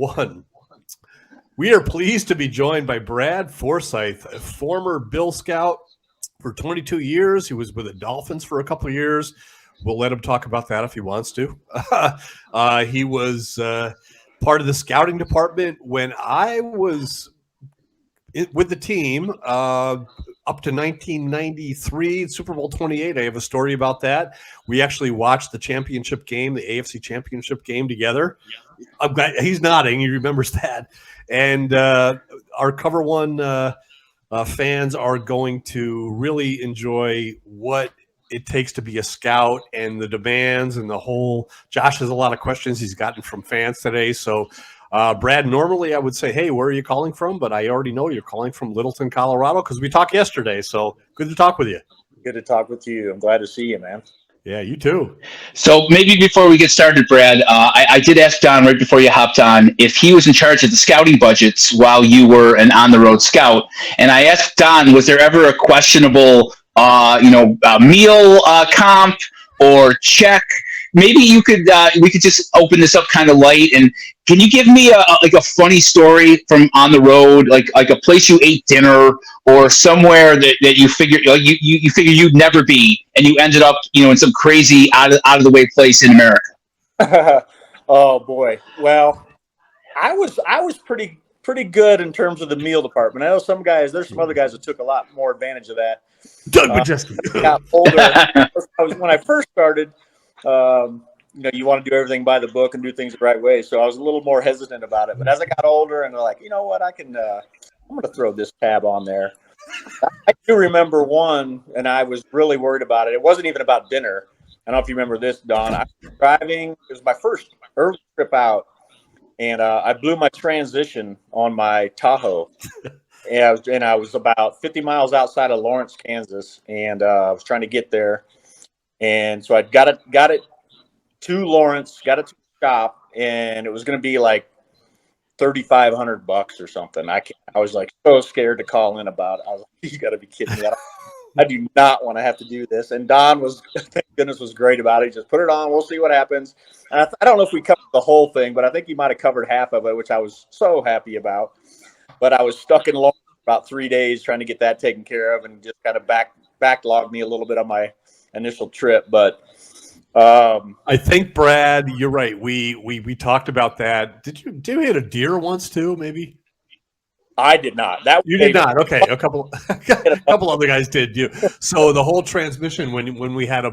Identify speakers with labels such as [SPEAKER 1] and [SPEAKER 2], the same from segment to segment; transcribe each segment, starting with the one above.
[SPEAKER 1] 1. We are pleased to be joined by Brad Forsyth, a former Bill Scout for 22 years. He was with the Dolphins for a couple of years. We'll let him talk about that if he wants to. He was part of the scouting department when I was with the team up to 1993, Super Bowl 28. I have a story about that. We actually watched the championship game, the AFC championship game together. I'm glad he's nodding. He remembers that. And our Cover One fans are going to really enjoy what it takes to be a scout and the demands and the whole. Josh has a lot of questions he's gotten from fans today. So, Brad, normally I would say, hey, where are you calling from? But I already know you're calling from Littleton, Colorado, because we talked yesterday. So good to talk with you.
[SPEAKER 2] Good to talk with you. I'm glad to see you, man.
[SPEAKER 1] Yeah, you too.
[SPEAKER 3] So maybe before we get started, Brad, I did ask Don right before you hopped on if he was in charge of the scouting budgets while you were an on-the-road scout. And I asked Don, was there ever a questionable, meal comp or check? Maybe you could we could just open this up kind of light. And can you give me a funny story from on the road, like a place you ate dinner or somewhere that you figured you figured you'd never be, and you ended up in some crazy out of the way place in America?
[SPEAKER 2] Oh boy. Well, I was pretty good in terms of the meal department. I know there's some other guys that took a lot more advantage of that.
[SPEAKER 1] Doug Majeski.
[SPEAKER 2] Got older. When I first started, you want to do everything by the book and do things the right way. So I was a little more hesitant about it. But as I got older, and they're like, you know what, I'm going to throw this tab on there. I do remember one, and I was really worried about it. It wasn't even about dinner. I don't know if you remember this, Don. I was driving. It was my first early trip out, and I blew my transition on my Tahoe. And I was about 50 miles outside of Lawrence, Kansas, and I was trying to get there. And so I got it to Lawrence, got it to the shop, and it was going to be like $3,500 or something. I was like so scared to call in about it. I was like, you got to be kidding me. I do not want to have to do this. And Don thank goodness, was great about it. He just put it on. We'll see what happens. And I don't know if we covered the whole thing, but I think you might have covered half of it, which I was so happy about. But I was stuck in Lawrence for about 3 days trying to get that taken care of, and just kind of backlogged me a little bit on my initial trip. But
[SPEAKER 1] I think, Brad, you're right. We talked about that. Did you hit a deer once too? Maybe
[SPEAKER 2] I did not.
[SPEAKER 1] You did not. Okay, a couple other guys did. So the whole transmission when we had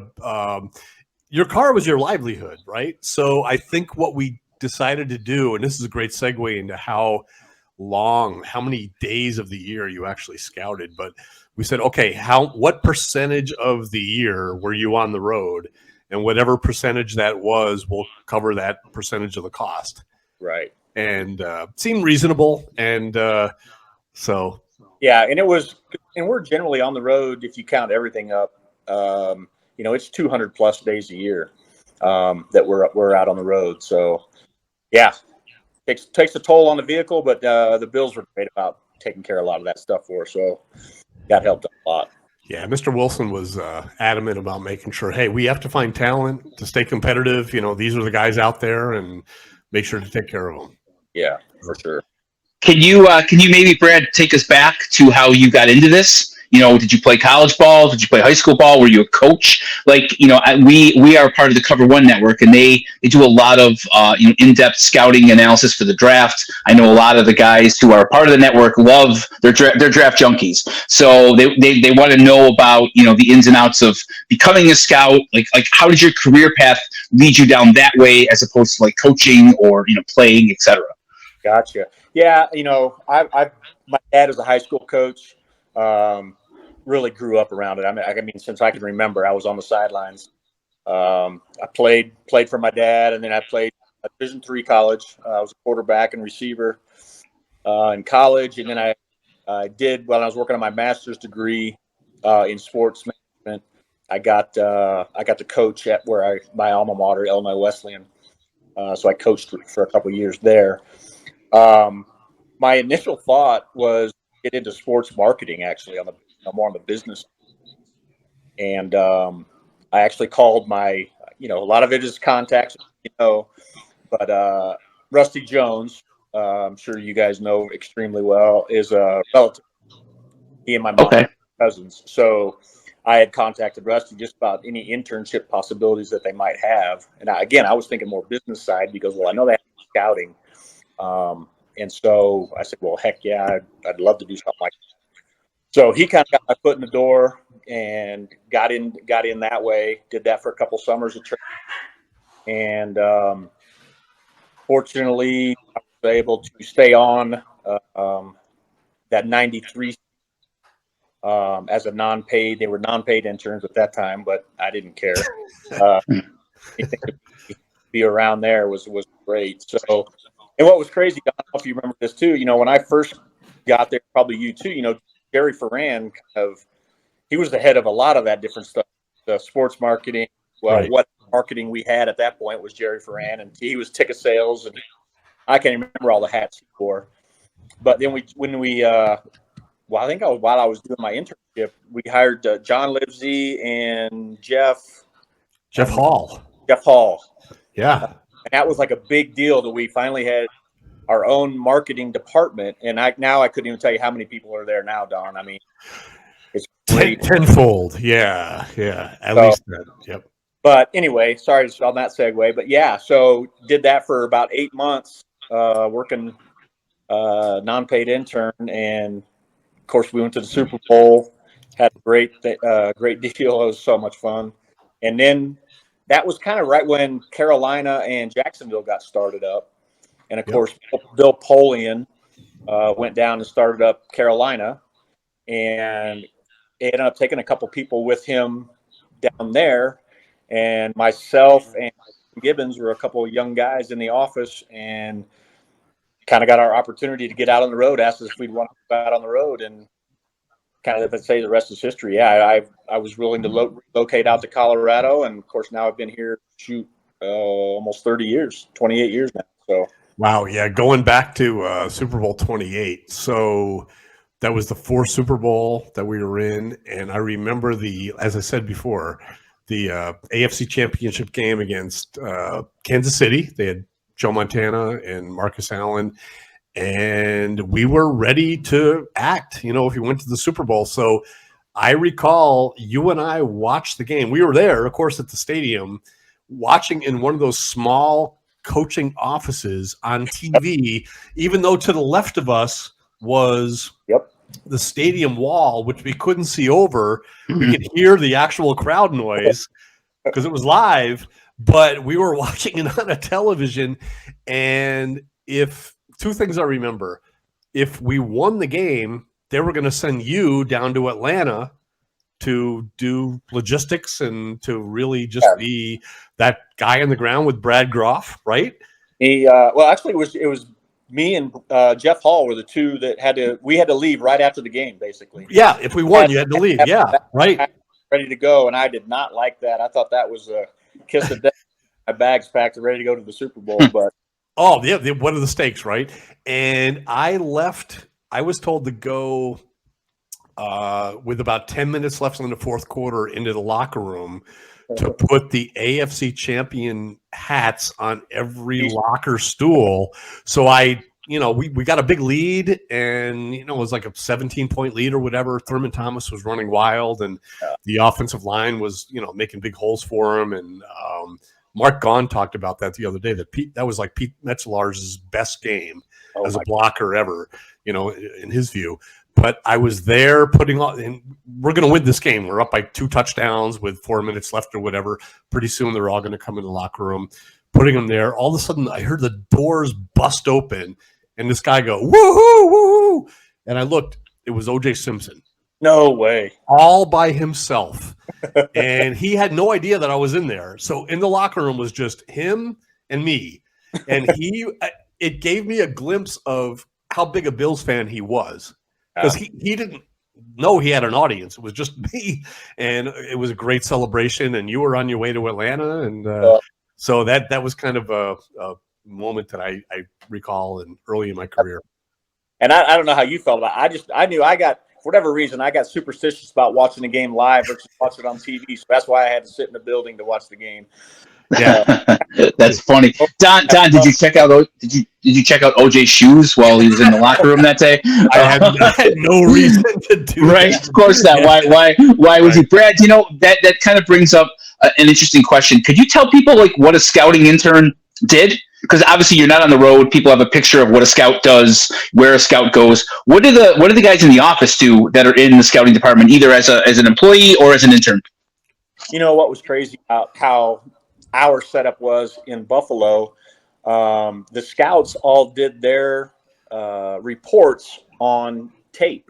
[SPEAKER 1] your car was your livelihood, right? So I think what we decided to do, and this is a great segue into how many days of the year you actually scouted, but we said, okay, what percentage of the year were you on the road? And whatever percentage that was, we'll cover that percentage of the cost.
[SPEAKER 2] Right.
[SPEAKER 1] And seemed reasonable. And so.
[SPEAKER 2] Yeah. And we're generally on the road, if you count everything up, it's 200 plus days a year that we're out on the road. So yeah, takes a toll on the vehicle, but the Bills were great about taking care of a lot of that stuff for us. So that helped a lot.
[SPEAKER 1] Yeah, Mr. Wilson was adamant about making sure, hey, we have to find talent to stay competitive. These are the guys out there, and make sure to take care of them.
[SPEAKER 2] Yeah, for sure.
[SPEAKER 3] Can you maybe, Brad, take us back to how you got into this? Did you play college ball? Did you play high school ball? Were you a coach? We are part of the Cover One network, and they do a lot of in-depth scouting analysis for the draft. I know a lot of the guys who are part of the network love their draft junkies, so they want to know about the ins and outs of becoming a scout. Like how did your career path lead you down that way, as opposed to like coaching or playing, etc.
[SPEAKER 2] Gotcha. Yeah, my dad was a high school coach. Really grew up around it. I mean, since I can remember, I was on the sidelines. I played for my dad, and then I played Division III college. I was a quarterback and receiver in college, and then I did when I was working on my master's degree in sports management. I got to coach at my alma mater, Illinois Wesleyan. So I coached for a couple of years there. My initial thought was get into sports marketing, actually, more on the business. And I actually called a lot of it is contacts, but Rusty Jones, I'm sure you guys know extremely well, is a relative. He and my mom
[SPEAKER 3] Okay.
[SPEAKER 2] are cousins. So I had contacted Rusty just about any internship possibilities that they might have. And I was thinking more business side because, well, I know they have scouting. And so I said, well, heck yeah, I'd love to do something like that. So he kind of got my foot in the door and got in that way. Did that for a couple summers of training. And fortunately, I was able to stay on that 93 as a non-paid. They were non-paid interns at that time, but I didn't care. Anything to be around there was great. So, and what was crazy, I don't know if you remember this too, when I first got there, probably you too, Jerry Ferran he was the head of a lot of that different stuff, the sports marketing. Well,
[SPEAKER 1] Right.
[SPEAKER 2] what marketing we had at that point was Jerry Ferran, and he was ticket sales, and I can't even remember all the hats he wore. But then I think while I was doing my internship, we hired John Livesey and Jeff
[SPEAKER 1] Hall.
[SPEAKER 2] Jeff Hall.
[SPEAKER 1] Yeah.
[SPEAKER 2] And that was like a big deal that we finally had our own marketing department. And I couldn't even tell you how many people are there now, Don. I mean, it's great.
[SPEAKER 1] Tenfold. Yeah. At least that. Yep.
[SPEAKER 2] But anyway, sorry on that segue. But yeah, so did that for about 8 months, working non-paid intern. And of course, we went to the Super Bowl, had a great deal. It was so much fun. And then that was kind of right when Carolina and Jacksonville got started up. And of course, Bill Polian went down and started up Carolina, and ended up taking a couple people with him down there. And myself and Gibbons were a couple of young guys in the office, and kind of got our opportunity to get out on the road. Asked us if we'd want to go out on the road, and kind of, let's say, the rest is history. Yeah, I was willing to relocate out to Colorado, and of course now I've been here almost 30 years, 28 years now. So
[SPEAKER 1] wow, yeah, going back to Super Bowl 28. So that was the fourth Super Bowl that we were in, and I remember as I said before, the AFC Championship game against Kansas City. They had Joe Montana and Marcus Allen, and we were ready to act, if you went to the Super Bowl. So I recall you and I watched the game. We were there, of course, at the stadium, watching in one of those small coaching offices on TV, even though to the left of us was the stadium wall, which we couldn't see over. We could hear the actual crowd noise because it was live, but we were watching it on a television. And two things I remember, if we won the game, they were going to send you down to Atlanta to do logistics and to really just be that guy on the ground with Brad Groff, right?
[SPEAKER 2] Actually, it was me and Jeff Hall were the two that we had to leave right after the game, basically.
[SPEAKER 1] Yeah, if we won, you had to leave. Yeah, right.
[SPEAKER 2] Ready to go, and I did not like that. I thought that was a kiss of death. My bag's packed and ready to go to the Super Bowl, but
[SPEAKER 1] oh yeah, what are the stakes, right? And I left. I was told to go with about 10 minutes left in the fourth quarter into the locker room to put the AFC champion hats on every locker stool. So we got a big lead, and it was like a 17-point lead or whatever. Thurman Thomas was running wild, and the offensive line was making big holes for him. And Mark Gaughan talked about that the other day, that was like Pete Metzlar's best game as a blocker ever, in his view. But I was there and we're going to win this game. We're up by 2 touchdowns with 4 minutes left or whatever. Pretty soon they're all going to come in the locker room, putting them there. All of a sudden I heard the doors bust open and this guy go, woohoo, woohoo. And I looked, it was O.J. Simpson.
[SPEAKER 2] No way.
[SPEAKER 1] All by himself. And he had no idea that I was in there. So in the locker room was just him and me. And it gave me a glimpse of how big a Bills fan he was. Because he didn't know he had an audience. It was just me. And it was a great celebration. And you were on your way to Atlanta. And so that was kind of a moment that I recall early in my career.
[SPEAKER 2] And I don't know how you felt about it. I knew for whatever reason, I got superstitious about watching the game live versus watching it on TV. So that's why I had to sit in the building to watch the game.
[SPEAKER 1] Yeah.
[SPEAKER 3] That's funny. Don, did you check out OJ's shoes while he was in the locker room that day?
[SPEAKER 1] I had no reason to do
[SPEAKER 3] Right,
[SPEAKER 1] that.
[SPEAKER 3] of course not.
[SPEAKER 1] Yeah.
[SPEAKER 3] Why was he?
[SPEAKER 1] Right.
[SPEAKER 3] Brad, that kind of brings up an interesting question. Could you tell people like what a scouting intern did? Because obviously you're not on the road. People have a picture of what a scout does, where a scout goes. What do the guys in the office do that are in the scouting department, either as an employee or as an intern?
[SPEAKER 2] You know what was crazy about how our setup was in Buffalo? The scouts all did their reports on tape.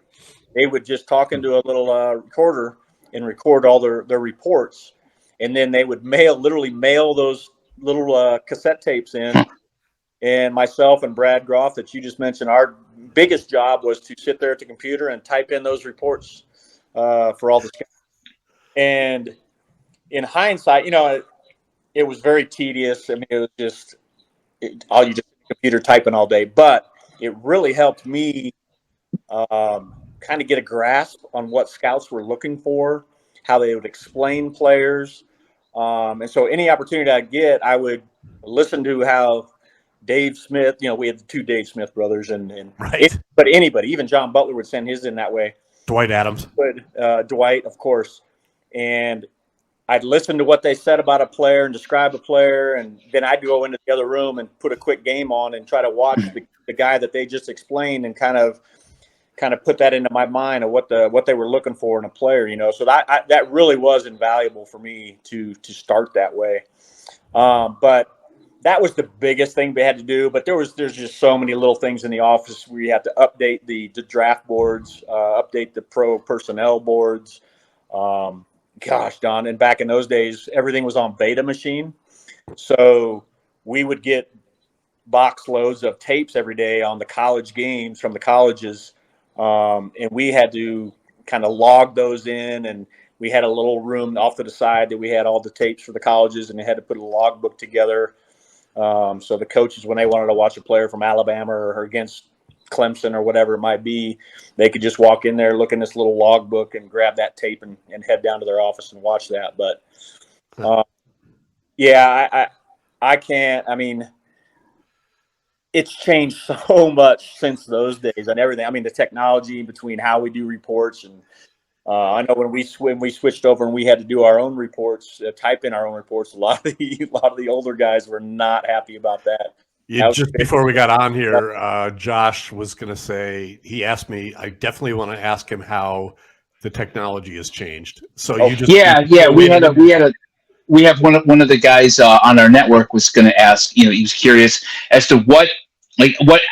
[SPEAKER 2] They would just talk into a little recorder and record all their reports, and then they would literally mail those little cassette tapes in. And myself and Brad Groff, that you just mentioned, our biggest job was to sit there at the computer and type in those reports for all the scouts. And in hindsight, it was very tedious. I mean, it was just you just computer typing all day, but it really helped me kind of get a grasp on what scouts were looking for, how they would explain players. And so any opportunity I get, I would listen to how Dave Smith, we had the two Dave Smith brothers, and
[SPEAKER 1] Right.
[SPEAKER 2] but anybody, even John Butler would send his in that way.
[SPEAKER 1] Dwight Adams.
[SPEAKER 2] Dwight, of course. And I'd listen to what they said about a player and describe a player, and then I'd go into the other room and put a quick game on and try to watch the guy that they just explained and kind of put that into my mind of what they were looking for in a player. So that really was invaluable for me to start that way. But that was the biggest thing we had to do. But there's just so many little things in the office where you have to update the draft boards, update the pro personnel boards. Gosh, Don, and back in those days, everything was on beta machine. So we would get box loads of tapes every day on the college games from the colleges. And we had to kind of log those in, and we had a little room off to the side that we had all the tapes for the colleges, and they had to put a logbook together. So the coaches, when they wanted to watch a player from Alabama or against Clemson or whatever it might be, they could just walk in there, look in this little logbook, and grab that tape and head down to their office and watch that. But I can't. I mean, it's changed so much since those days and everything. I mean, the technology between how we do reports, and I know when we switched over and we had to do our own reports, type in our own reports, a lot of the older guys were not happy about that.
[SPEAKER 1] Just before we got on here, Josh was going to say, he asked me, I definitely want to ask him how the technology has changed. So
[SPEAKER 3] we have one of the guys on our network was going to ask, he was curious as to what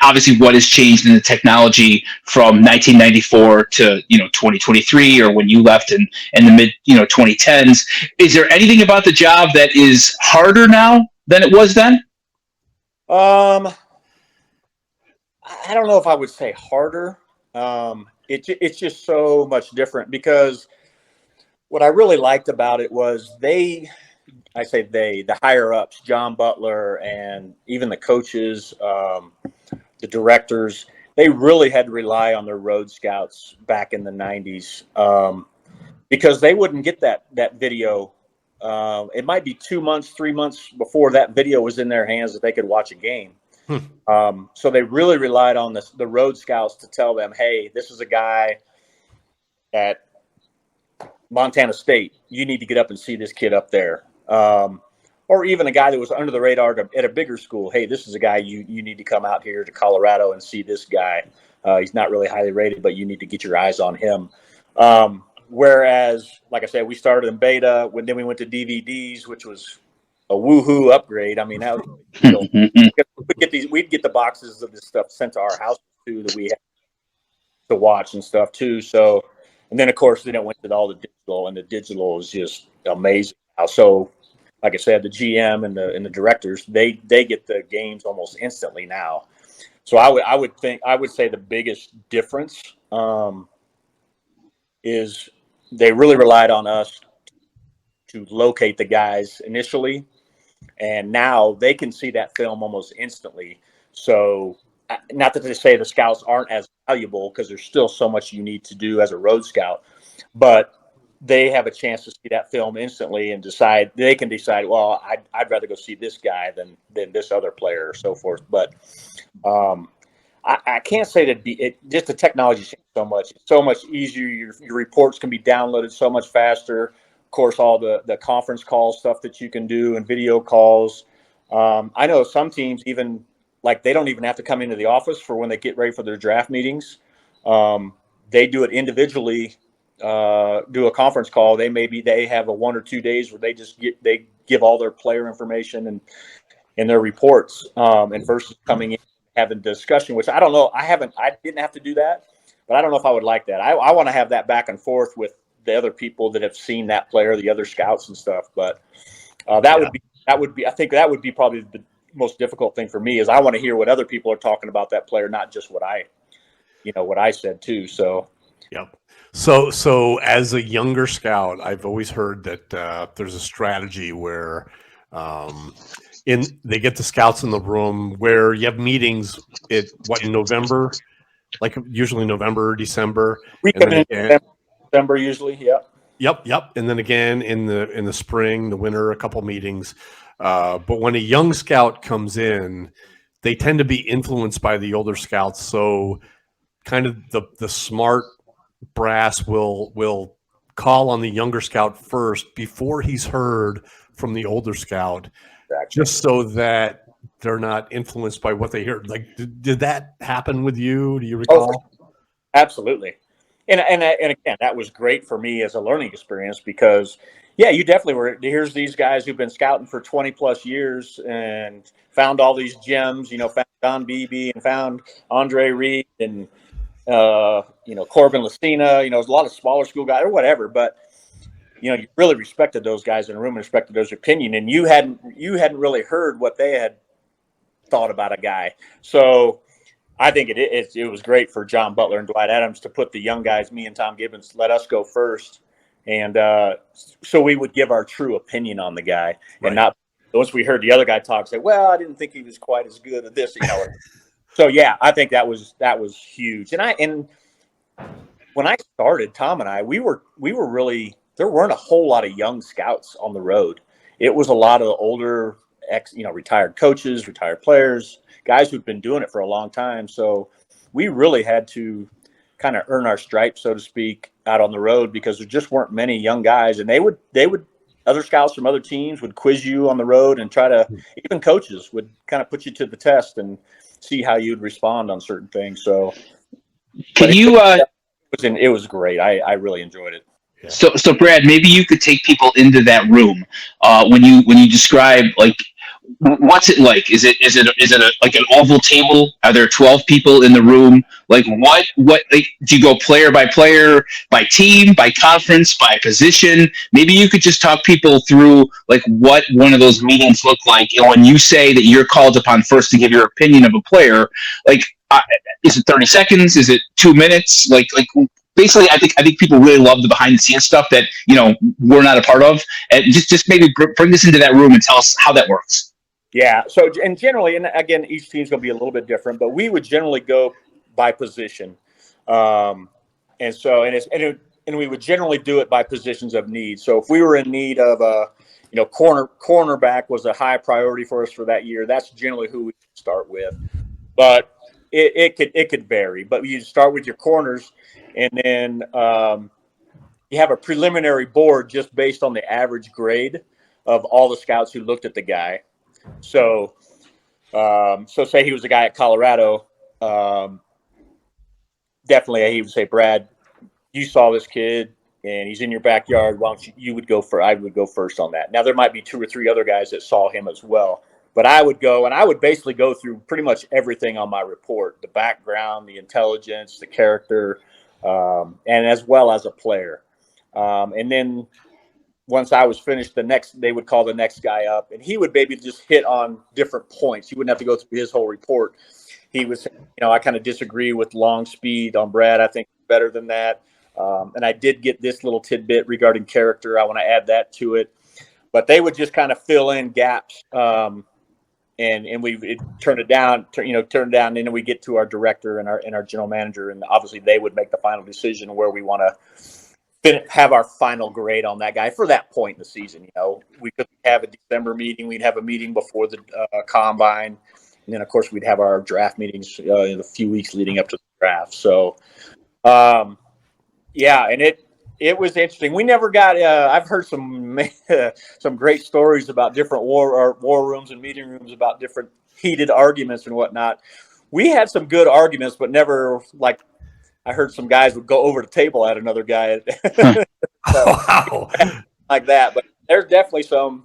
[SPEAKER 3] has changed in the technology from 1994 to 2023, or when you left in the mid 2010s. Is there anything about the job that is harder now than it was then?
[SPEAKER 2] I don't know if I would say harder. It's just so much different, because what I really liked about it was the higher ups, John Butler, and even the coaches, the directors, they really had to rely on their road scouts back in the 90s, because they wouldn't get that video. It might be 2 months, 3 months before that video was in their hands that they could watch a game. So they really relied on the road scouts to tell them, hey, this is a guy at Montana State. You need to get up and see this kid up there. Or even a guy that was under the radar at a bigger school. Hey, this is a guy you need to come out here to Colorado and see this guy. He's not really highly rated, but you need to get your eyes on him. Whereas, like I said, we started in beta, then we went to DVDs, which was a woohoo upgrade. I mean, that was, we'd get the boxes of this stuff sent to our house too, that we had to watch and stuff too. So, and then of course, then it went to all the digital, and the digital is just amazing. So, like I said, the GM and the directors, they get the games almost instantly now. So I would say the biggest difference is they really relied on us to locate the guys initially, and now they can see that film almost instantly. So, not that they say the scouts aren't as valuable, because there's still so much you need to do as a road scout, but they have a chance to see that film instantly and decide. They can decide, well, I'd rather go see this guy than this other player or so forth. But I can't say that just the technology changed so much. It's so much easier. Your reports can be downloaded so much faster. Of course, all the conference call stuff that you can do and video calls. I know some teams even like they don't even have to come into the office for when they get ready for their draft meetings. They do it individually. Do a conference call. They have a 1 or 2 days where they give all their player information and their reports. And versus coming in having discussion, which I don't know. I didn't have to do that, but I don't know if I would like that. I want to have that back and forth with the other people that have seen that player, the other scouts and stuff. But that would be. I think that would be probably the most difficult thing for me is I want to hear what other people are talking about that player, not just what I said too. So.
[SPEAKER 1] Yep. So as a younger scout, I've always heard that there's a strategy where they get the scouts in the room where you have meetings in November, like usually November, December.
[SPEAKER 2] We come in December usually, yeah.
[SPEAKER 1] Yep. And then again in the spring, the winter, a couple meetings. But when a young scout comes in, they tend to be influenced by the older scouts. So kind of the smart brass will call on the younger scout first before he's heard from the older scout, just so that they're not influenced by what they hear. Like, did that happen with you? Do you recall?
[SPEAKER 2] Oh, absolutely. And again, that was great for me as a learning experience because, yeah, you definitely were. Here's these guys who've been scouting for 20 plus years and found all these gems. Found Don Beebe and found Andre Reed and Corbin Lucina. A lot of smaller school guys or whatever. But you really respected those guys in the room and respected those opinion, and you hadn't really heard what they had thought about a guy. So I think it was great for John Butler and Dwight Adams to put the young guys, me and Tom Gibbons, let us go first. And so we would give our true opinion on the guy, right. And not once we heard the other guy talk, say, well, I didn't think he was quite as good at this. So, yeah, I think that was huge. And when I started, Tom and I, we were really – there weren't a whole lot of young scouts on the road. It was a lot of older retired coaches, retired players, guys who've been doing it for a long time. So we really had to kind of earn our stripes, so to speak, out on the road because there just weren't many young guys. And they would other scouts from other teams would quiz you on the road and try to, even coaches would kind of put you to the test and see how you'd respond on certain things. So it was great. I really enjoyed it.
[SPEAKER 3] Yeah. So Brad, maybe you could take people into that room when you describe like what's it like? Is it like an oval table? Are there 12 people in the room? Like what like, do you go player by player, by team, by conference, by position? Maybe you could just talk people through like what one of those meetings look like, and when you say that you're called upon first to give your opinion of a player, like is it 30 seconds? Is it 2 minutes? Like basically, I think people really love the behind the scenes stuff that we're not a part of, and just maybe bring this into that room and tell us how that works.
[SPEAKER 2] Yeah. So, and generally, and again, each team's going to be a little bit different, but we would generally go by position, and we would generally do it by positions of need. So, if we were in need of a, cornerback was a high priority for us for that year, that's generally who we start with. But it could vary. But you start with your corners, and then you have a preliminary board just based on the average grade of all the scouts who looked at the guy. So say he was a guy at Colorado, definitely he would say, Brad, you saw this kid and he's in your backyard. Why don't you would go for, I would go first on that. Now there might be 2 or 3 other guys that saw him as well, but I would go and I would basically go through pretty much everything on my report, the background, the intelligence, the character, and as well as a player. And then once I was finished, they would call the next guy up, and he would maybe just hit on different points. He wouldn't have to go through his whole report. He was, I kind of disagree with long speed on Brad. I think better than that. And I did get this little tidbit regarding character. I want to add that to it. But they would just kind of fill in gaps, and we turn it down, and then we get to our director and our general manager, and obviously they would make the final decision where we want to didn't have our final grade on that guy for that point in the season. You know, we could have a December meeting. We'd have a meeting before the combine. And then, of course, we'd have our draft meetings in a few weeks leading up to the draft. So, yeah, and it was interesting. We never got. I've heard some great stories about different war rooms and meeting rooms about different heated arguments and whatnot. We had some good arguments, but never like. I heard some guys would go over the table at another guy,
[SPEAKER 1] Wow.
[SPEAKER 2] like that. But there's definitely some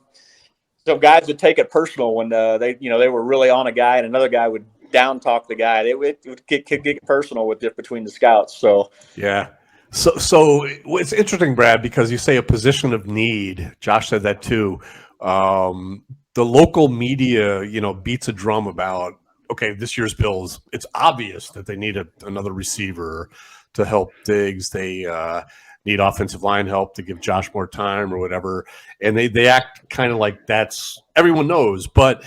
[SPEAKER 2] guys would take it personal when they were really on a guy, and another guy would down talk the guy. It would get personal with it between the scouts. So
[SPEAKER 1] Yeah. So it's interesting, Brad, because you say a position of need. Josh said that too. The local media, beats a drum about, okay, this year's Bills, it's obvious that they need another receiver to help Diggs. They need offensive line help to give Josh more time or whatever. And they act kind of like that's everyone knows. But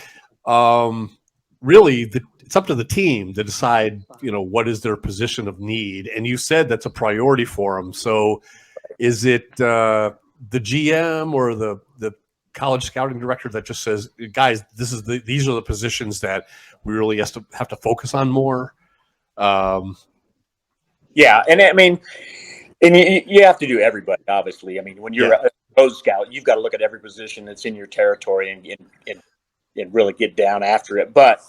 [SPEAKER 1] really, it's up to the team to decide, what is their position of need. And you said that's a priority for them. So is it the GM or the college scouting director that just says, guys, these are the positions that we really have to focus on more?
[SPEAKER 2] Yeah, and I mean, and you have to do everybody, obviously. I mean, when you're a road scout, you've got to look at every position that's in your territory and really get down after it. But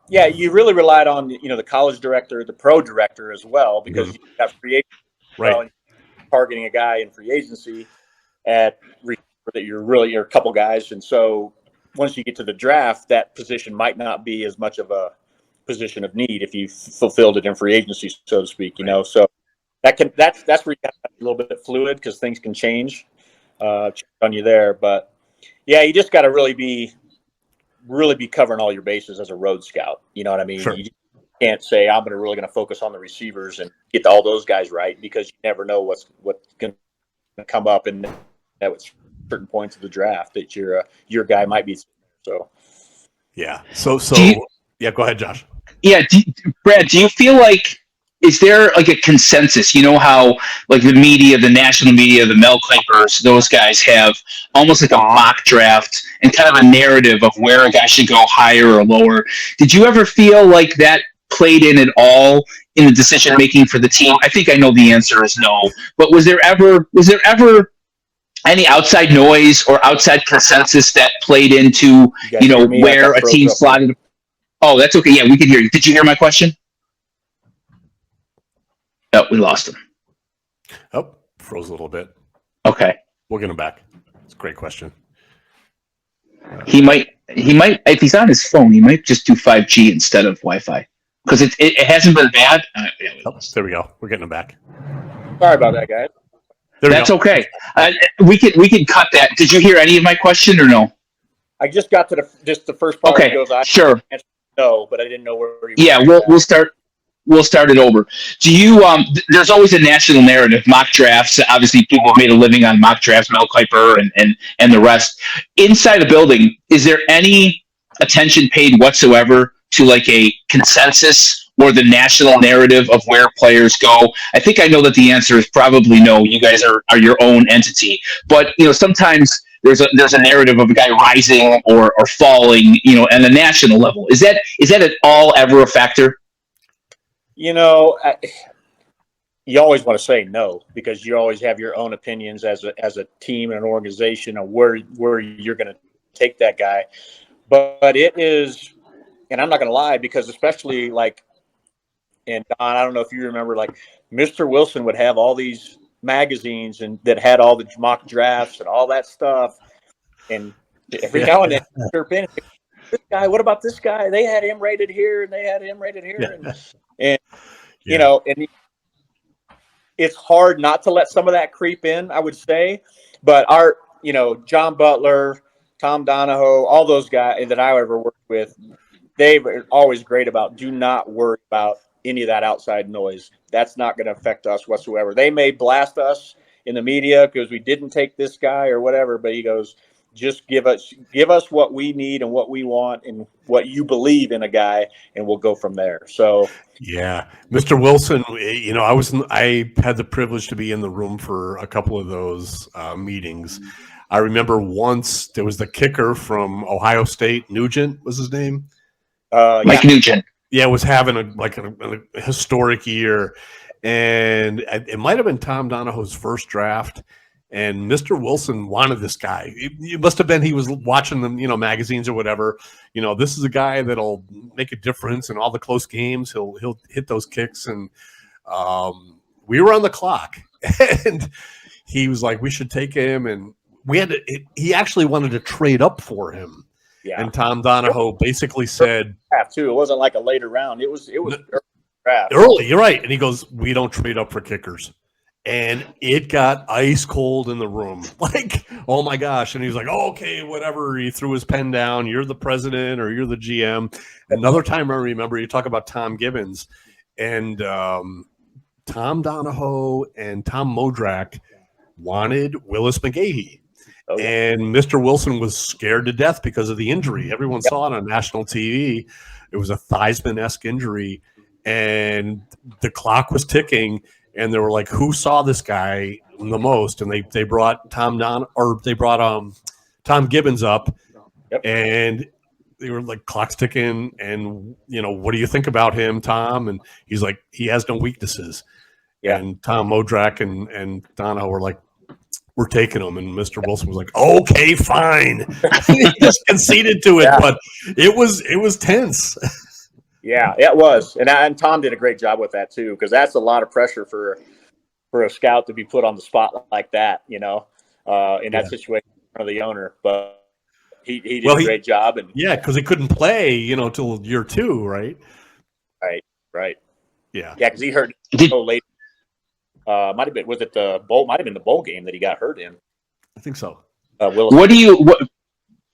[SPEAKER 2] you really relied on the college director, the pro director as well, because you got free agency,
[SPEAKER 1] right?
[SPEAKER 2] Targeting a guy in free agency at that you're a couple guys, and so once you get to the draft, that position might not be as much of a position of need if you fulfilled it in free agency, so to speak. So that's where you got to be a little bit fluid because things can change on you there. But yeah, you just got to really be covering all your bases as a road scout. You know what I mean?
[SPEAKER 1] Sure.
[SPEAKER 2] You can't say I'm really going to focus on the receivers and get all those guys right, because you never know what's going to come up and at certain points of the draft that your guy might be. So
[SPEAKER 1] yeah. So yeah. Go ahead, Josh.
[SPEAKER 3] Yeah, Brad, do you feel like, is there like a consensus? You know how like the media, the national media, the Mel Kippers, those guys have almost like a mock draft and kind of a narrative of where a guy should go higher or lower. Did you ever feel like that played in at all in the decision making for the team? I think I know the answer is no, but was there ever any outside noise or outside consensus that played into where a team slotted? Oh, that's okay. Yeah, we can hear you. Did you hear my question? Oh, we lost him.
[SPEAKER 1] Oh, froze a little bit.
[SPEAKER 3] Okay.
[SPEAKER 1] We'll get him back. It's a great question.
[SPEAKER 3] He might, if he's on his phone, he might just do 5G instead of Wi-Fi, because it hasn't been bad.
[SPEAKER 1] There we go. We're getting him back.
[SPEAKER 2] Sorry about that, guys.
[SPEAKER 3] That's okay. We can cut that. Did you hear any of my question or no?
[SPEAKER 2] I just got to the first part.
[SPEAKER 3] Okay, sure.
[SPEAKER 2] No, but I didn't know where you.
[SPEAKER 3] Yeah, we'll start. We'll start it over. Do you? There's always a national narrative. Mock drafts. Obviously, people have made a living on mock drafts. Mel Kiper and the rest. Inside a building, is there any attention paid whatsoever to like a consensus or the national narrative of where players go? I think I know that the answer is probably no. You guys are your own entity, but sometimes there's a narrative of a guy rising or falling, at a national level. Is that at all ever a factor?
[SPEAKER 2] You always want to say no, because you always have your own opinions as a team and an organization of where you're going to take that guy. But it is, and I'm not going to lie, because especially and Don, I don't know if you remember, Mr. Wilson would have all these magazines and that had all the mock drafts and all that stuff. And every now and then, this guy, what about this guy? They had him rated here and they had him rated here. And and it's hard not to let some of that creep in, I would say. But our, John Butler, Tom Donahoe, all those guys that I ever worked with, they were always great about, do not worry about any of that outside noise. That's not going to affect us whatsoever. They may blast us in the media because we didn't take this guy or whatever, but he goes, Just give us what we need and what we want and what you believe in a guy, and we'll go from there. So
[SPEAKER 1] yeah, Mr. Wilson, I had the privilege to be in the room for a couple of those meetings. I remember once there was the kicker from Ohio State, Nugent was his name.
[SPEAKER 3] Mike Nugent.
[SPEAKER 1] Yeah, was having a historic year, and it might have been Tom Donahoe's first draft. And Mr. Wilson wanted this guy. It must have been he was watching them, magazines or whatever. This is a guy that'll make a difference in all the close games. He'll hit those kicks, and we were on the clock, and he was like, "We should take him." And he actually wanted to trade up for him. Yeah. And Tom Donahoe basically said,
[SPEAKER 2] "Too. It wasn't like a later round. It was draft.
[SPEAKER 1] Early. You're right." And he goes, "We don't trade up for kickers." And it got ice cold in the room. Like, oh my gosh. And he was like, oh, okay, whatever. He threw his pen down. You're the president or you're the GM. Another time I remember you talk about Tom Gibbons and Tom Donahoe and Tom Modrak wanted Willis McGahee. Oh, yeah. And Mr. Wilson was scared to death because of the injury. Everyone saw it on national TV. It was a Theismann-esque injury. And the clock was ticking. And they were like, "Who saw this guy the most?" And they brought Tom Gibbons up, and they were like, "Clock's ticking." And what do you think about him, Tom? And he's like, "He has no weaknesses." Yeah. And Tom Modrak and Donahoe were like, "We're taking him." And Mr. Wilson was like, "Okay, fine." He just conceded to it, but it was tense.
[SPEAKER 2] Yeah, it was, and Tom did a great job with that too, because that's a lot of pressure for a scout to be put on the spot like that, in that situation in front of the owner. But he did a great job, and
[SPEAKER 1] because he couldn't play, till year 2, right?
[SPEAKER 2] Right.
[SPEAKER 1] Yeah,
[SPEAKER 2] because he hurt so late. Might have been Might have been the bowl game that he got hurt in.
[SPEAKER 1] I think so.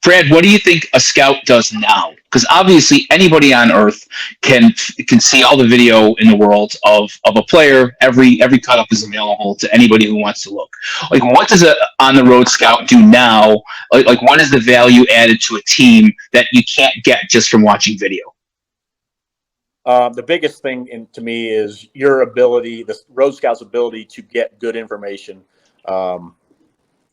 [SPEAKER 3] Brad, what do you think a scout does now? Because obviously anybody on earth can see all the video in the world of a player. Every cut up is available to anybody who wants to look. Like, what does a on the road scout do now? Like what is the value added to a team that you can't get just from watching video?
[SPEAKER 2] The biggest thing to me is your ability, the road scout's ability to get good information.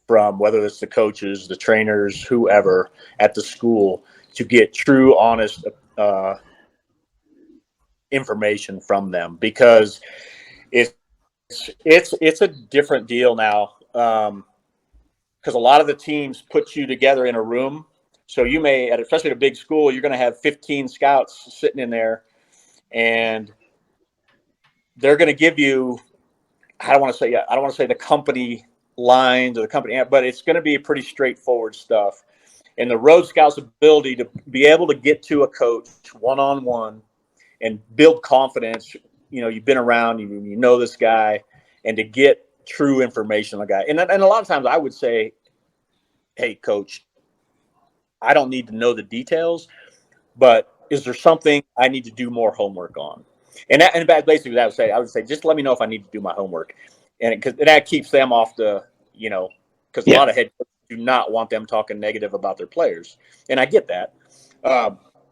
[SPEAKER 2] From whether it's the coaches, the trainers, whoever at the school, to get true, honest information from them, because it's a different deal now. Because a lot of the teams put you together in a room, so you may, especially at a big school, you're going to have 15 scouts sitting in there, and they're going to give you, I don't want to say the company lines or the company, but it's going to be pretty straightforward stuff. And the road scout's ability to be able to get to a coach one-on-one and build confidence, you've been around, you know this guy, and to get true information on the guy. And a lot of times I would say, hey, coach, I don't need to know the details, but is there something I need to do more homework on? And basically what I would say, just let me know if I need to do my homework. And that keeps them off the, because a lot of head coaches do not want them talking negative about their players. And I get that.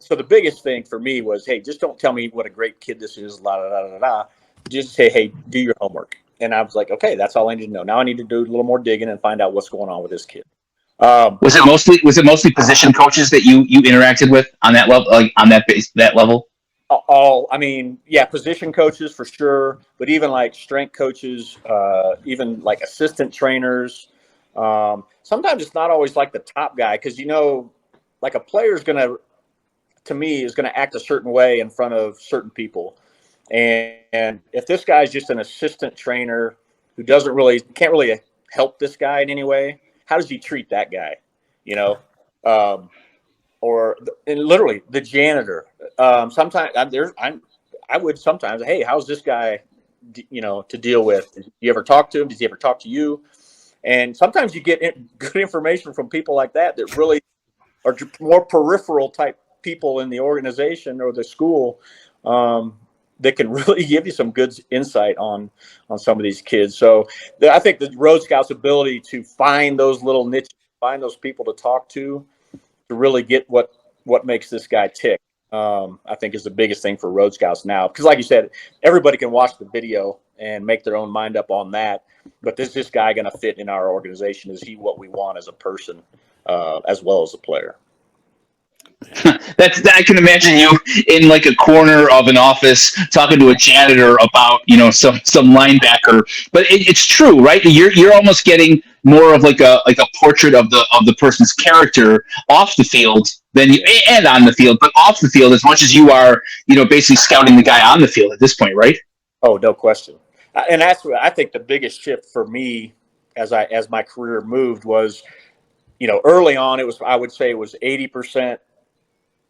[SPEAKER 2] So the biggest thing for me was, hey, just don't tell me what a great kid this is, Just say, hey, do your homework. And I was like, okay, that's all I need to know. Now I need to do a little more digging and find out what's going on with this kid.
[SPEAKER 3] Was it mostly position coaches that you interacted with on that level, like on that level?
[SPEAKER 2] Position coaches for sure, but even like strength coaches, even like assistant trainers. Sometimes it's not always like the top guy, because like a player is going to act a certain way in front of certain people, and if this guy's just an assistant trainer who can't really help this guy in any way, how does he treat that guy? And literally the janitor. Sometimes I would sometimes, hey, how's this guy, to deal with? Did you ever talk to him? Does he ever talk to you? And sometimes you get good information from people like that really are more peripheral type people in the organization or the school, that can really give you some good insight on some of these kids. So I think the road scout's ability to find those little niches, find those people to talk to really get what makes this guy tick. I think is the biggest thing for road scouts now, because like you said, everybody can watch the video and make their own mind up on that. But is this guy going to fit in our organization? Is he what we want as a person, as well as a player?
[SPEAKER 3] I can imagine you in like a corner of an office talking to a janitor about some linebacker. But it's true, right? You're almost getting more of like a portrait of the person's character off the field and on the field, but off the field as much as you are basically scouting the guy on the field at this point, right?
[SPEAKER 2] Oh, no question. And that's what I think the biggest shift for me as my career moved was, early on I would say it was 80%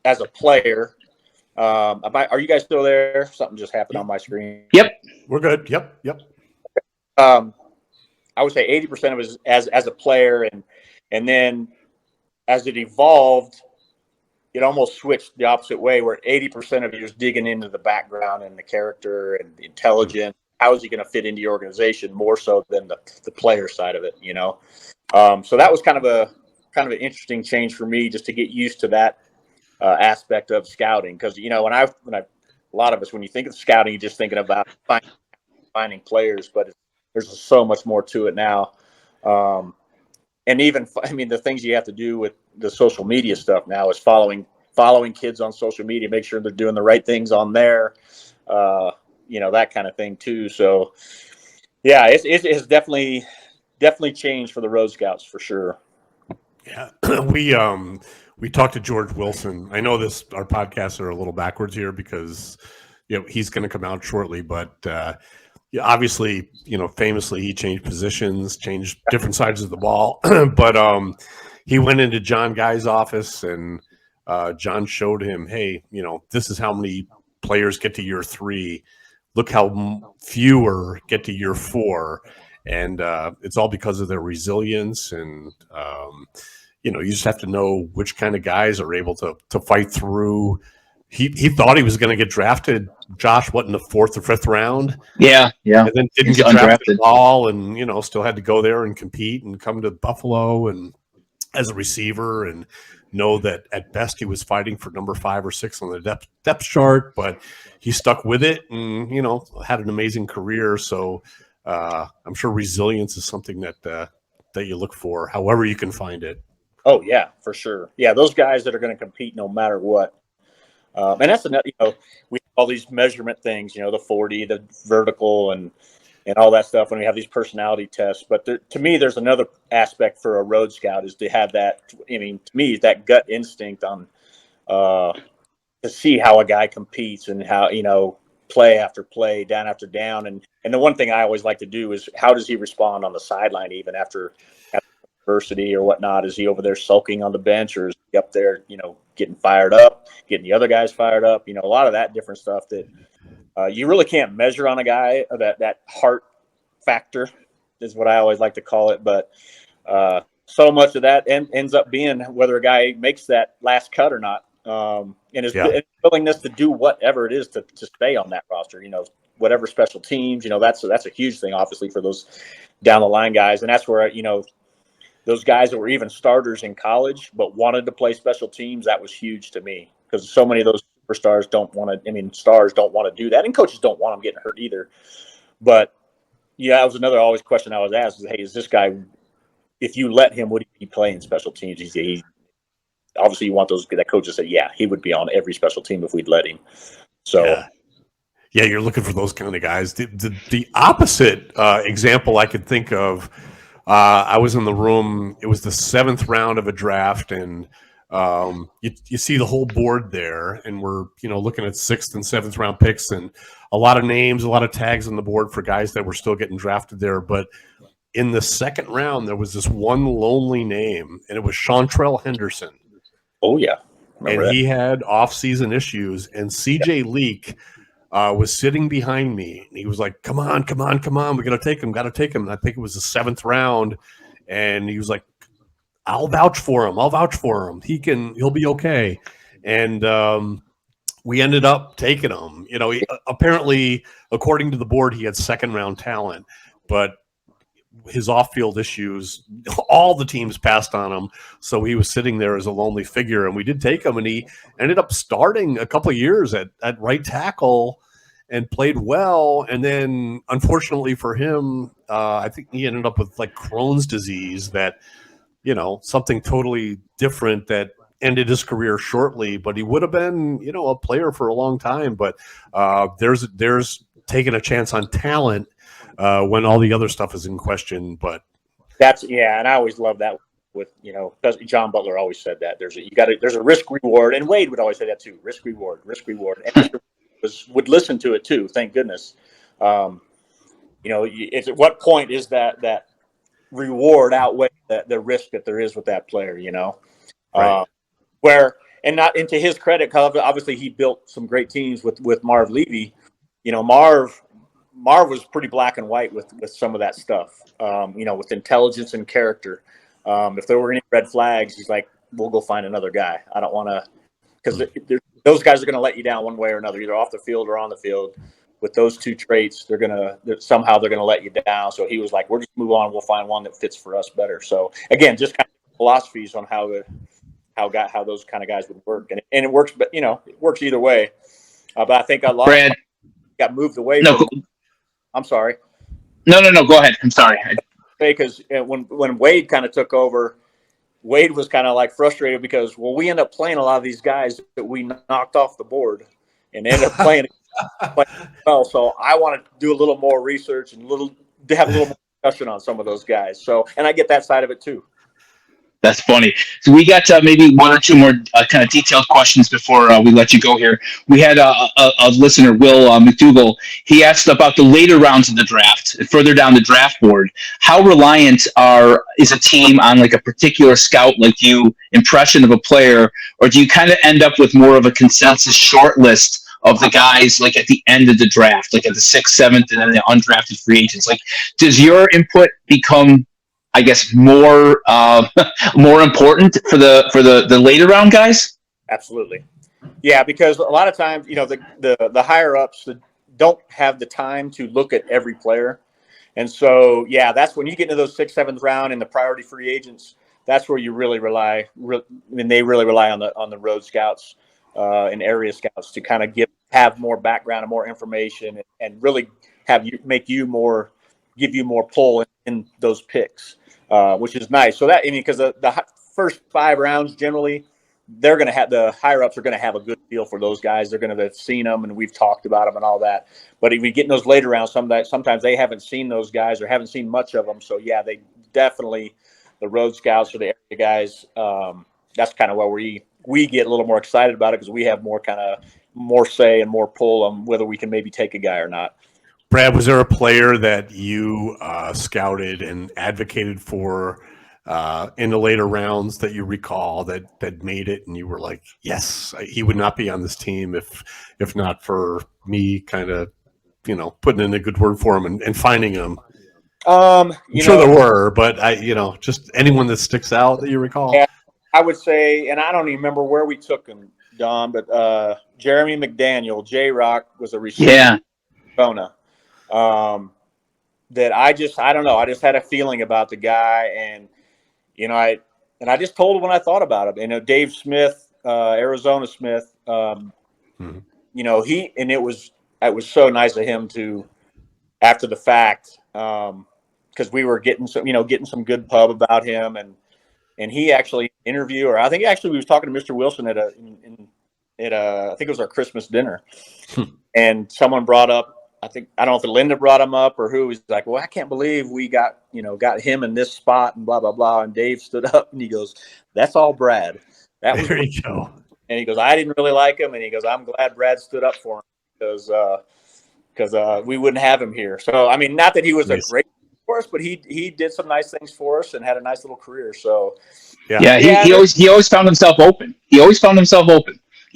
[SPEAKER 2] as a player. Are you guys still there? Something just happened on my screen.
[SPEAKER 3] Yep,
[SPEAKER 1] we're good. Yep.
[SPEAKER 2] I would say 80% of it as a player, and then as it evolved, it almost switched the opposite way, where 80% of you is digging into the background and the character and the intelligence. How is he going to fit into your organization more so than the player side of it? So that was kind of an interesting change for me, just to get used to that aspect of scouting, because when a lot of us, when you think of scouting, you're just thinking about finding players, but there's so much more to it now. And even the things you have to do with the social media stuff now is following kids on social media, make sure they're doing the right things on there, that kind of thing too. So yeah, it's definitely changed for the Road Scouts for sure.
[SPEAKER 1] Yeah, we talked to George Wilson. I know our podcasts are a little backwards here because he's going to come out shortly, but obviously, famously he changed positions, changed different sides of the ball. But he went into John Guy's office, and John showed him, hey, this is how many players get to year 3. Look how fewer get to year 4. And it's all because of their resilience. And, you just have to know which kind of guys are able to fight through. He thought he was going to get drafted, Josh, in the 4th or 5th round?
[SPEAKER 3] Yeah.
[SPEAKER 1] And then didn't get drafted at all, and, still had to go there and compete and come to Buffalo and as a receiver, and know that at best he was fighting for number 5 or 6 on the depth chart, but he stuck with it and, had an amazing career. So I'm sure resilience is something that you look for, however you can find it.
[SPEAKER 2] Oh yeah, for sure. Yeah. Those guys that are going to compete no matter what. And that's another, we have all these measurement things, the 40, the vertical and all that stuff when we have these personality tests. But to me, there's another aspect for a road scout is to have that, to me, that gut instinct on to see how a guy competes and how, play after play, down after down. And the one thing I always like to do is how does he respond on the sideline, even after adversity or whatnot? Is he over there sulking on the bench, or is he up there, getting fired up, getting the other guys fired up? A lot of that different stuff that you really can't measure on a guy. That heart factor is what I always like to call it. But so much of that ends up being whether a guy makes that last cut or not, and his willingness to do whatever it is to stay on that roster. Whatever special teams. That's a huge thing, obviously, for those down the line guys, and that's where those guys that were even starters in college but wanted to play special teams, that was huge to me, because so many of those superstars stars don't want to do that, and coaches don't want them getting hurt either. But that was another always question I was asked is, hey, is this guy, if you let him, would he be playing special teams? He obviously you want that coach to say, yeah, he would be on every special team if we'd let him. So
[SPEAKER 1] yeah, you're looking for those kind of guys. The opposite example I could think of, I was in the room. It was the 7th round of a draft, and you see the whole board there, and we're looking at 6th and 7th round picks, and a lot of names, a lot of tags on the board for guys that were still getting drafted there. But in the 2nd round, there was this one lonely name, and it was Chantrell Henderson.
[SPEAKER 2] Oh yeah,
[SPEAKER 1] and he had off-season issues, and CJ Leak was sitting behind me, and he was like, come on, we got to take him. And I think it was the 7th round, and he was like, I'll vouch for him. He'll be okay. And we ended up taking him. Apparently, according to the board, he had 2nd round talent, but his off-field issues, all the teams passed on him. So he was sitting there as a lonely figure, and we did take him, and he ended up starting a couple of years at right tackle and played well. And then unfortunately for him, I think he ended up with like Crohn's disease, that, you know, something totally different that ended his career shortly, but he would have been, you know, a player for a long time. But there's taking a chance on talent when all the other stuff is in question. But
[SPEAKER 2] and I always love that with, you know, John Butler always said that there's a risk reward, and Wade would always say that too. Risk reward. And would listen to it too. Thank goodness. You know, it's at what point is that reward outweigh the risk that there is with that player, you know?
[SPEAKER 1] Right.
[SPEAKER 2] And not into his credit, because obviously he built some great teams with Marv Levy. You know, Marv was pretty black and white with some of that stuff, you know, with intelligence and character. If there were any red flags, he's like, we'll go find another guy. I don't want to, because those guys are going to let you down one way or another, either off the field or on the field. With those two traits, they're going to let you down. So he was like, we'll just move on. We'll find one that fits for us better. So again, just kind of philosophies on how those kind of guys would work. And it works, but you know, it works either way. But I think a lot
[SPEAKER 3] Brad,
[SPEAKER 2] of got moved away. I'm sorry.
[SPEAKER 3] No. Go ahead. I'm sorry.
[SPEAKER 2] Because when Wade kind of took over, Wade was kind of like frustrated because, well, we end up playing a lot of these guys that we knocked off the board and ended up playing well. So I want to do a little more research and have a little more discussion on some of those guys. So, and I get that side of it too.
[SPEAKER 3] That's funny. So we got maybe one or two more kind of detailed questions before we let you go here. We had a listener, Will McDougal. He asked about the later rounds of the draft, further down the draft board. How reliant is a team on like a particular scout like you impression of a player, or do you kind of end up with more of a consensus short list of the guys like at the end of the draft, like at the 6th, 7th, and then the undrafted free agents? Like, does your input become, I guess, more important for the later round guys?
[SPEAKER 2] Absolutely, yeah. Because a lot of times, you know, the higher ups don't have the time to look at every player, and so yeah, that's when you get into those 6th, 7th round and the priority free agents. That's where you really rely. They really rely on the road scouts and area scouts to kind of have more background and more information, and really give you more pull in those picks. Which is nice. So because the first 5 rounds generally, they're going to have the higher ups are going to have a good feel for those guys. They're going to have seen them, and we've talked about them and all that. But if we get in those later rounds, sometimes they haven't seen those guys or haven't seen much of them. So yeah, they definitely, the road scouts or the area guys. That's kind of where we get a little more excited about it, because we have more say and more pull on whether we can maybe take a guy or not.
[SPEAKER 1] Brad, was there a player that you scouted and advocated for in the later rounds that you recall that made it, and you were like, yes, he would not be on this team if not for me kind of, you know, putting in a good word for him and finding him? I'm sure there were, but just anyone that sticks out that you recall?
[SPEAKER 2] Yeah, I would say, and I don't even remember where we took him, Don, but Jeremy McDaniel, J-Rock, was a receiver.
[SPEAKER 3] Yeah.
[SPEAKER 2] That I don't know. I just had a feeling about the guy, and I just told him when I thought about him. Dave Smith, Arizona Smith.
[SPEAKER 1] Mm-hmm.
[SPEAKER 2] It was so nice of him to, after the fact, because we were getting some good pub about him, and he actually interviewed, or I think actually we was talking to Mr. Wilson at I think it was our Christmas dinner, and someone brought up. I don't know if Linda brought him up or who. He's like, well, I can't believe we got him in this spot and blah, blah, blah. And Dave stood up and he goes, that's all Brad. That was
[SPEAKER 1] there you go.
[SPEAKER 2] And he goes, I didn't really like him. And he goes, I'm glad Brad stood up for him because we wouldn't have him here. So, I mean, not that he was a great for us, but he did some nice things for us and had a nice little career. So,
[SPEAKER 3] yeah, he always found himself open. He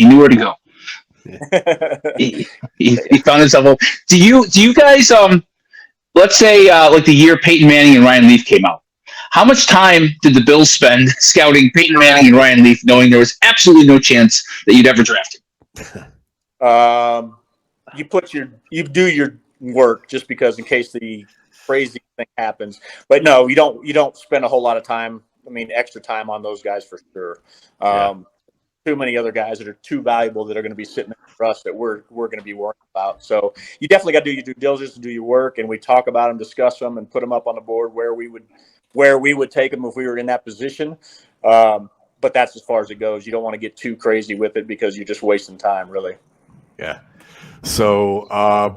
[SPEAKER 3] knew where to go. he found himself open. Do you guys let's say like the year Peyton Manning and Ryan Leaf came out, how much time did the Bills spend scouting Peyton Manning and Ryan Leaf, knowing there was absolutely no chance that you'd ever draft him?
[SPEAKER 2] You do your work just because in case the crazy thing happens. But no, you don't spend a whole lot of time. I mean, extra time on those guys for sure. Too many other guys that are too valuable that are going to be sitting there for us that we're going to be worrying about. So you definitely got to do your due diligence and do your work. And we talk about them, discuss them, and put them up on the board where we would take them if we were in that position. But that's as far as it goes. You don't want to get too crazy with it because you're just wasting time, really.
[SPEAKER 1] Yeah. So,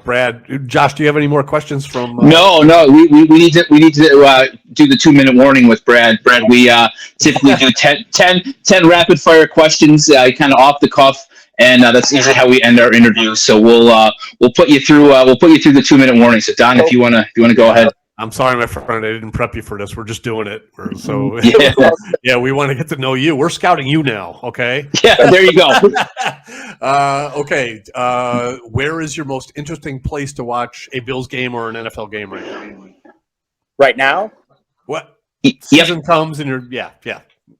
[SPEAKER 1] Brad, Josh, do you have any more questions from?
[SPEAKER 3] No. We need to do the 2-minute warning with Brad. Brad, we typically do 10 rapid fire questions, kind of off the cuff, and that's usually how we end our interview. So we'll put you through the 2-minute warning. So Don, if you wanna go ahead.
[SPEAKER 1] I'm sorry, my friend. I didn't prep you for this. We're just doing it. So
[SPEAKER 3] Yeah.
[SPEAKER 1] we want to get to know you. We're scouting you now. Okay.
[SPEAKER 3] Yeah, there you go.
[SPEAKER 1] Okay. Where is your most interesting place to watch a Bills game or an NFL game right now?
[SPEAKER 2] Right now?
[SPEAKER 1] What
[SPEAKER 3] Yep.
[SPEAKER 1] season comes and you're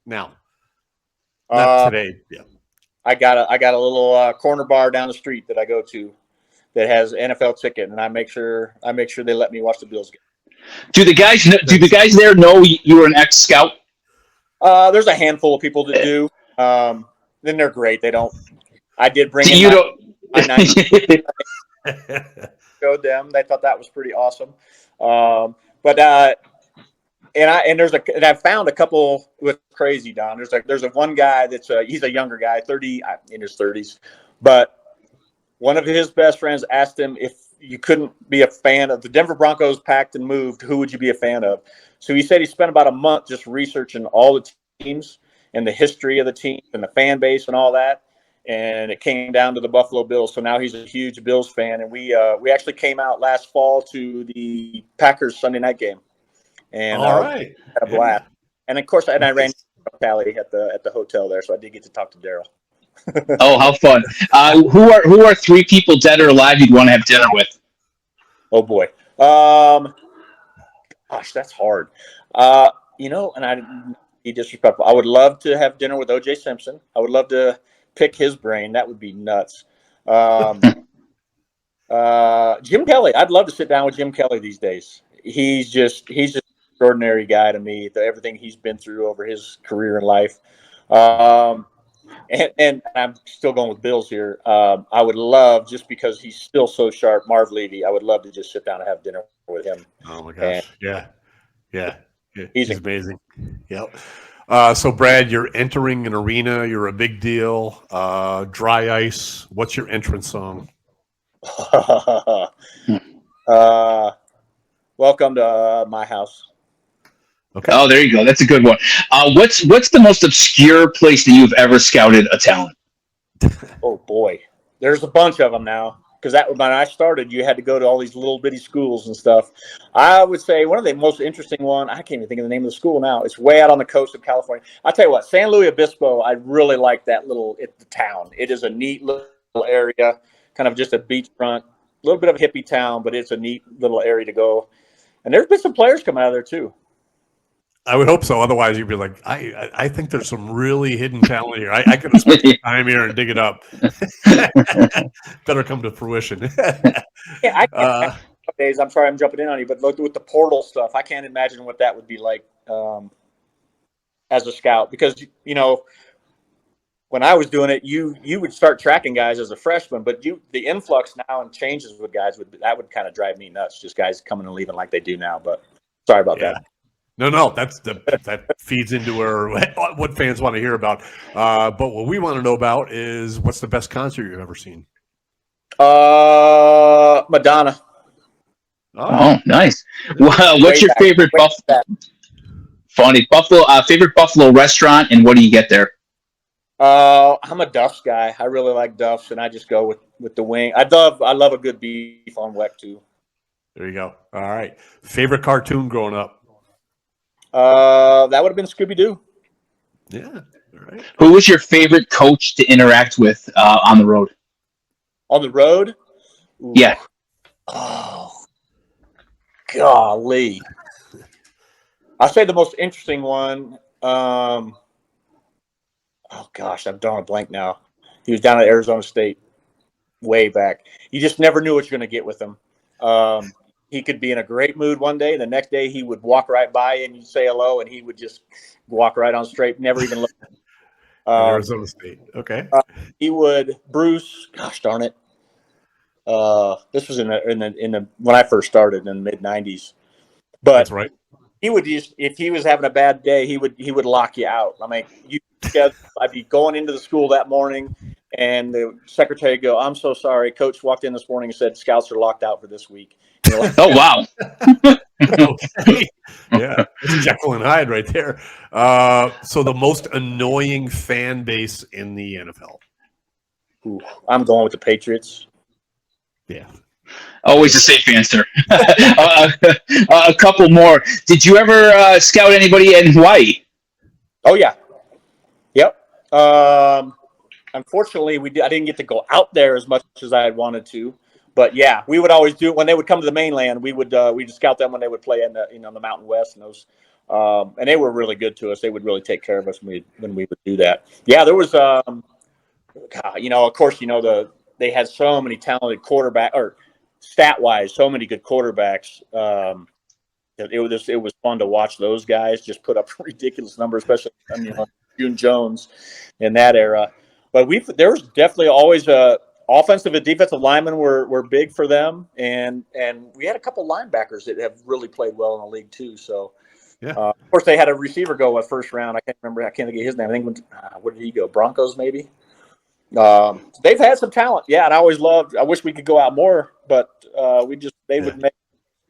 [SPEAKER 1] now. Not today. Yeah.
[SPEAKER 2] I got a little corner bar down the street that I go to that has NFL ticket, and I make sure they let me watch the Bills game.
[SPEAKER 3] Do the guys there know you were an ex-scout?
[SPEAKER 2] There's a handful of people that do. Then they're great. They don't. I did bring in my showed them. They thought that was pretty awesome. I found a couple with crazy, Don. There's a one guy that's he's a younger guy, 30 in his 30s, but one of his best friends asked him if you couldn't be a fan of the Denver Broncos packed and moved, who would you be a fan of? So he said he spent about a month just researching all the teams and the history of the team and the fan base and all that. And it came down to the Buffalo Bills. So now he's a huge Bills fan. And we actually came out last fall to the Packers Sunday night game. And
[SPEAKER 1] all right,
[SPEAKER 2] had a blast. And of course, I ran Tally at the hotel there, so I did get to talk to Daryl.
[SPEAKER 3] Oh, how fun! Who are 3 people, dead or alive, you'd want to have dinner with?
[SPEAKER 2] Oh boy, gosh, that's hard. And I didn't be disrespectful. I would love to have dinner with O.J. Simpson. I would love to pick his brain. That would be nuts. Jim Kelly. I'd love to sit down with Jim Kelly these days. He's just an extraordinary guy to me. Everything he's been through over his career and life. And I'm still going with Bills here. I would love, just because he's still so sharp, Marv Levy. I would love to just sit down and have dinner with him.
[SPEAKER 1] Oh my gosh! Yeah.
[SPEAKER 2] He's
[SPEAKER 1] amazing. Yep. So Brad, you're entering an arena. You're a big deal. Dry ice. What's your entrance song?
[SPEAKER 2] Welcome to my house.
[SPEAKER 3] Okay. Oh, there you go. That's a good one. What's the most obscure place that you've ever scouted a talent?
[SPEAKER 2] Oh boy, there's a bunch of them now. Because when I started, you had to go to all these little bitty schools and stuff. I would say one of the most interesting one. I can't even think of the name of the school now. It's way out on the coast of California. I'll tell you what, San Luis Obispo. I really like that the town. It is a neat little area, kind of just a beachfront, a little bit of a hippie town, but it's a neat little area to go. And there's been some players coming out of there too.
[SPEAKER 1] I would hope so. Otherwise, you'd be like, I think there's some really hidden talent here. I could have spent some time here and dig it up. Better come to fruition.
[SPEAKER 2] Yeah, I can't nowadays. I'm sorry, I'm jumping in on you, but look with the portal stuff, I can't imagine what that would be like as a scout. Because when I was doing it, you would start tracking guys as a freshman, but the influx now and changes with guys would kind of drive me nuts. Just guys coming and leaving like they do now. But sorry about that.
[SPEAKER 1] No, that feeds into what fans want to hear about. But what we want to know about is what's the best concert you've ever seen?
[SPEAKER 2] Madonna.
[SPEAKER 3] Oh, nice. Well, what's your favorite favorite Buffalo restaurant, and what do you get there?
[SPEAKER 2] I'm a Duff's guy. I really like Duff's, and I just go with the wing. I love a good beef on weck too.
[SPEAKER 1] There you go. All right. Favorite cartoon growing up?
[SPEAKER 2] That would have been Scooby-Doo.
[SPEAKER 1] Yeah. All right.
[SPEAKER 3] Who was your favorite coach to interact with on the road?
[SPEAKER 2] On the road? Ooh.
[SPEAKER 3] Yeah.
[SPEAKER 2] Oh, golly. I'll say the most interesting one. Oh, gosh, I'm drawing a blank now. He was down at Arizona State way back. You just never knew what you're going to get with him. He could be in a great mood one day. The next day he would walk right by and you'd say hello and he would just walk right on straight, never even look.
[SPEAKER 1] Arizona State. Okay.
[SPEAKER 2] He would, Bruce, gosh darn it. This was in the when I first started in the mid-90s. But
[SPEAKER 1] that's right.
[SPEAKER 2] He would just, if he was having a bad day, he would lock you out. I mean, I'd be going into the school that morning, and the secretary would go, "I'm so sorry. Coach walked in this morning and said scouts are locked out for this week." You know, like,
[SPEAKER 3] Oh, wow.
[SPEAKER 1] Okay. Yeah. Jekyll and Hyde right there. So the most annoying fan base in the NFL.
[SPEAKER 2] ooh, I'm going with the Patriots.
[SPEAKER 1] Yeah.
[SPEAKER 3] Always a safe answer. A couple more. Did you ever scout anybody in Hawaii?
[SPEAKER 2] Oh yeah, yep. Unfortunately, I didn't get to go out there as much as I had wanted to, but yeah, we would always do it when they would come to the mainland. We'd scout them when they would play in the Mountain West and those, and they were really good to us. They would really take care of us when we would do that. Yeah, there was, of course, they had so many talented quarterback or stat-wise, so many good quarterbacks. It was fun to watch those guys just put up ridiculous numbers, especially June Jones in that era. But there was definitely always offensive and defensive linemen were big for them, and we had a couple linebackers that have really played well in the league too. So, yeah. Of course, they had a receiver go at first round. I can't think of his name. I think where did he go? Broncos, maybe. They've had some talent, yeah, and I wish we could go out more, but they would make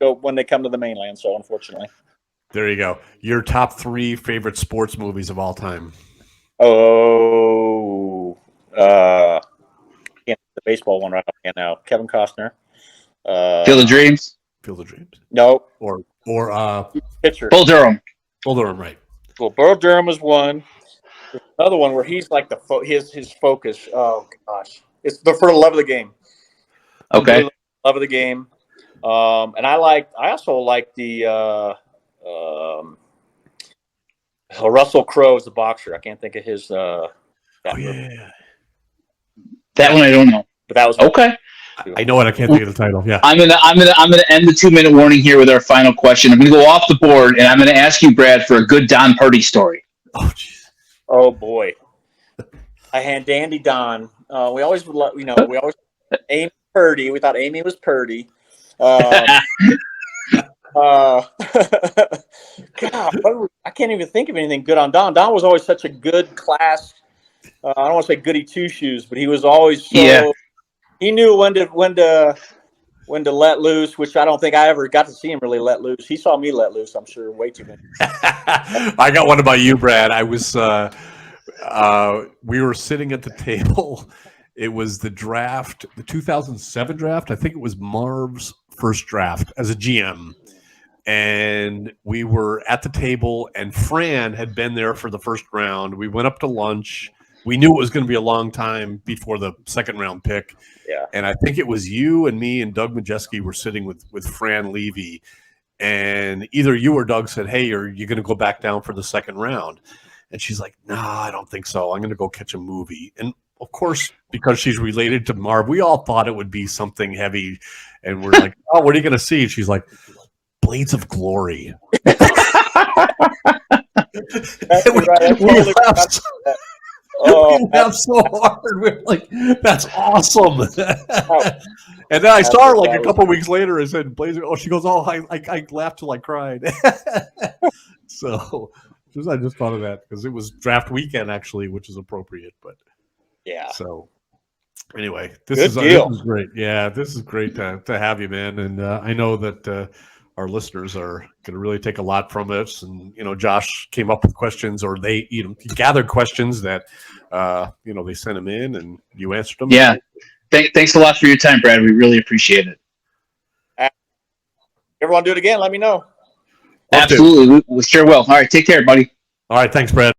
[SPEAKER 2] go when they come to the mainland. So unfortunately,
[SPEAKER 1] there you go. Your top 3 favorite sports movies of all time.
[SPEAKER 2] Oh, the baseball one right now. Kevin Costner.
[SPEAKER 3] Field of Dreams.
[SPEAKER 1] Field of Dreams.
[SPEAKER 2] No.
[SPEAKER 1] Or
[SPEAKER 2] pitcher.
[SPEAKER 3] Bull Durham.
[SPEAKER 1] Bull Durham, right?
[SPEAKER 2] Well, Bull Durham is one. There's another one where he's like his focus. Oh gosh, it's for the love of the game.
[SPEAKER 3] Okay.
[SPEAKER 2] Love of the game. And I also like the Russell Crowe is the boxer. I can't think of his.
[SPEAKER 1] Yeah.
[SPEAKER 3] That one I don't know.
[SPEAKER 2] But that was
[SPEAKER 3] okay.
[SPEAKER 1] I know it. I can't think of the title. Yeah.
[SPEAKER 3] I'm gonna end the 2-minute warning here with our final question. I'm gonna go off the board and I'm gonna ask you, Brad, for a good Don Purdy story.
[SPEAKER 1] Oh, jeez.
[SPEAKER 2] Oh boy. I had Dandy Don. We always Amy Purdy. We thought Amy was Purdy. God, I can't even think of anything good on Don. Don was always such a good class. I don't want to say goody two shoes, but he was always so. Yeah. He knew when to let loose, which I don't think I ever got to see him really let loose. He saw me let loose, I'm sure, way too many.
[SPEAKER 1] I got one about you, Brad. I was we were sitting at the table. It was the draft, the 2007 draft. I think it was Marv's first draft as a GM. And we were at the table, and Fran had been there for the first round. We went up to lunch. We knew it was going to be a long time before the second round pick.
[SPEAKER 2] Yeah.
[SPEAKER 1] And I think it was you and me and Doug Majeski were sitting with Fran Levy. And either you or Doug said, "Hey, are you going to go back down for the second round?" And she's like, "Nah, I don't think so. I'm going to go catch a movie." And of course, because she's related to Marv, we all thought it would be something heavy. And we're like, "Oh, what are you going to see?" And she's like, "Blades of Glory." We laughed so hard. We're like, "That's awesome." And then I saw her like a couple weeks later and said, "Blades of," she goes, "Oh, I laughed till I cried." So I just thought of that because it was draft weekend actually, which is appropriate. But
[SPEAKER 2] yeah.
[SPEAKER 1] So anyway, this is great. Yeah, this is great to have you, man. And I know that our listeners are going to really take a lot from this. And Josh came up with questions, or they he gathered questions that they sent him in, and you answered them.
[SPEAKER 3] Yeah. Thanks a lot for your time, Brad. We really appreciate it.
[SPEAKER 2] Everyone do it again. Let me know.
[SPEAKER 3] Absolutely. We sure will. All right. Take care, buddy.
[SPEAKER 1] All right. Thanks, Brad.